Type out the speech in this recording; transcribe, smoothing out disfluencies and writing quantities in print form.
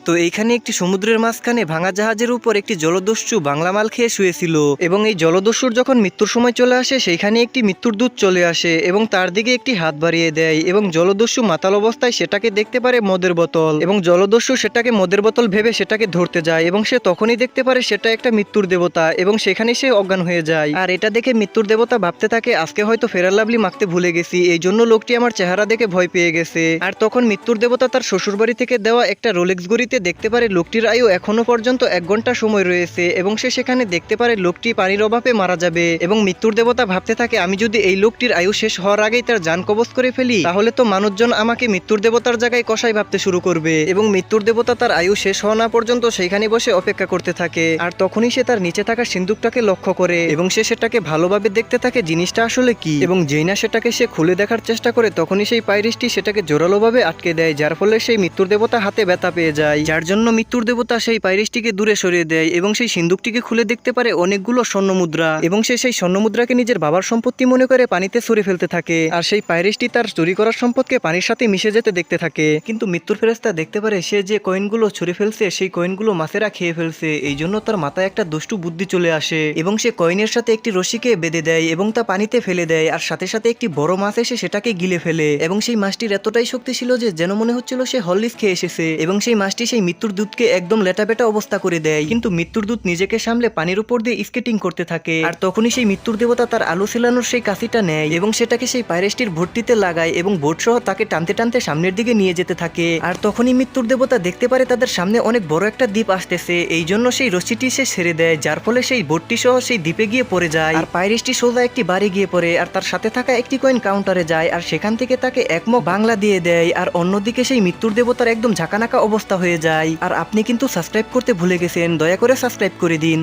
তো এইখানে একটি সমুদ্রের মাঝখানে ভাঙা জাহাজের উপর একটি জলদস্যু বাংলা মাল খেয়ে শুয়েছিল এবং এই জলদস্যুর যখন মৃত্যুর সময় চলে আসে সেইখানে একটি মৃত্যুর দূত চলে আসে এবং তার দিকে একটি হাত বাড়িয়ে দেয় এবং জলদস্যু মাতাল অবস্থায় সেটাকে দেখতে পারে মদের বোতল এবং জলদস্যু সেটাকে মদের বোতল ভেবে সেটাকে ধরতে যায় এবং সে তখনই দেখতে পারে সেটা একটা মৃত্যুর দেবতা এবং সেখানে সে অজ্ঞান হয়ে যায়। আর এটা দেখে মৃত্যুর দেবতা ভাবতে থাকে আজকে হয়তো ফেয়ার লাভলি মাখতে ভুলে গেছি, এই জন্য লোকটি আমার চেহারা দেখে ভয় পেয়ে গেছে। আর তখন মৃত্যুর দেবতা তার শ্বশুরবাড়ি থেকে দেওয়া একটা রোলেক্স ঘড়িতে দেখতে পারে লোকটির আয়ু এখনো পর্যন্ত 1 ঘন্টা সময় রয়েছে এবং সে সেখানে দেখতে পারে লোকটি পানির অভাবে মারা যাবে এবং মৃত্যুর দেবতা ভাবতে থাকে আমি যদি এই লোকটির আয়ু শেষ হওয়ার আগেই তার জান কবজ করে ফেলি তাহলে তো মানুষজন আমাকে মৃত্যুর দেবতার জায়গায় কসাই ভাবতে শুরু করবে এবং মৃত্যুর দেবতা তার আয়ু শেষ হওয়া না পর্যন্ত সেইখানে বসে অপেক্ষা করতে থাকে। আর তখনই সে তার নিচে থাকা সিন্দুকটাকে লক্ষ্য করে এবং সে সেটাকে ভালোভাবে দেখতে থাকে জিনিসটা আসলে কি এবং যেই না সেটাকে সে খুলে দেখার চেষ্টা করে তখনই সেই পাইরিশটি সেটাকে জোরালোভাবে আটকে দেয়, যার ফলে সেই মৃত্যুর দেবতা হাতে ব্যথা পেয়ে যায়, যার জন্য মৃত্যুর দেবতা সেই পাইরিশটিকে দূরে সরিয়ে দেয় এবং সেই সিন্দুকটিকে খুলে দেখতে পারে অনেকগুলো স্বর্ণমুদ্রা এবং সে সেই স্বর্ণমুদ্রাকে নিজের বাবার সম্পত্তি মনে করে পানিতে ছুঁড়ে ফেলতে থাকে। আর সেই পাইরিশটি তার চুরি করার সম্পদকে পানির সাথে মিশে যেতে দেখতে থাকে, কিন্তু মৃত্যুর ফেরেশতা দেখতে পারে সে যে কয়েনগুলো ছুঁড়ে ফেলছে সেই কয়েনগুলো মাছেরা খেয়ে ফেলছে, এই জন্য তার মাথায় একটা দুষ্টু বুদ্ধি চলে আসে এবং সে কয়েনের সাথে একটি রশিকে বেঁধে দেয় এবং তা পানিতে ফেলে দেয় আর সাথে সাথে একটি বড় মাছ এসে সেটাকে গিলে ফেলে এবং সেই মাছটির এতটাই শক্তি ছিল যে যেন মনে হচ্ছিল সে হরলিক্স খেয়ে এসেছে এবং সেই মাছটি সেই মৃত্যুর দূতকে একদম লেটাপেটা অবস্থা করে দেয়, কিন্তু মৃত্যুর দূত নিজেকে সামলে পানির উপর দিয়ে স্কেটিং করতে থাকে। আর তখনই সেই মৃত্যুর দেবতা তার আলো সেলানোর সেই কাঁচিটা নেয় এবং সেটাকে সেই পাইরেসটির ভর্তিতে লাগায় এবং বোট সহ তাকে টানতে টানতে সামনের দিকে নিয়ে যেতে থাকে। আর তখনই মৃত্যুর দেবতা দেখতে পারে তাদের সামনে অনেক বড় একটা দ্বীপ আসতেছে, এই জন্য সেই রশ্মিটি সে ছেড়ে দেয়, যার ফলে সেই বোটটি সহ সেই দ্বীপে গিয়ে পড়ে যায় আর পাইরেসটি সোজা একটি বাড়ি গিয়ে পড়ে আর তার সাথে থাকা একটি কয়েন কাউন্টারে যায় আর সেখান থেকে তাকে একমক বাংলা দিয়ে দেয়। আর অন্যদিকে সেই মৃত্যুর দেবতার একদম ঝাঁকানাকা অবস্থা হয়ে যায়। আর আপনি কিন্তু সাবস্ক্রাইব করতে ভুলে গেছেন, দয়া করে সাবস্ক্রাইব করে দিন।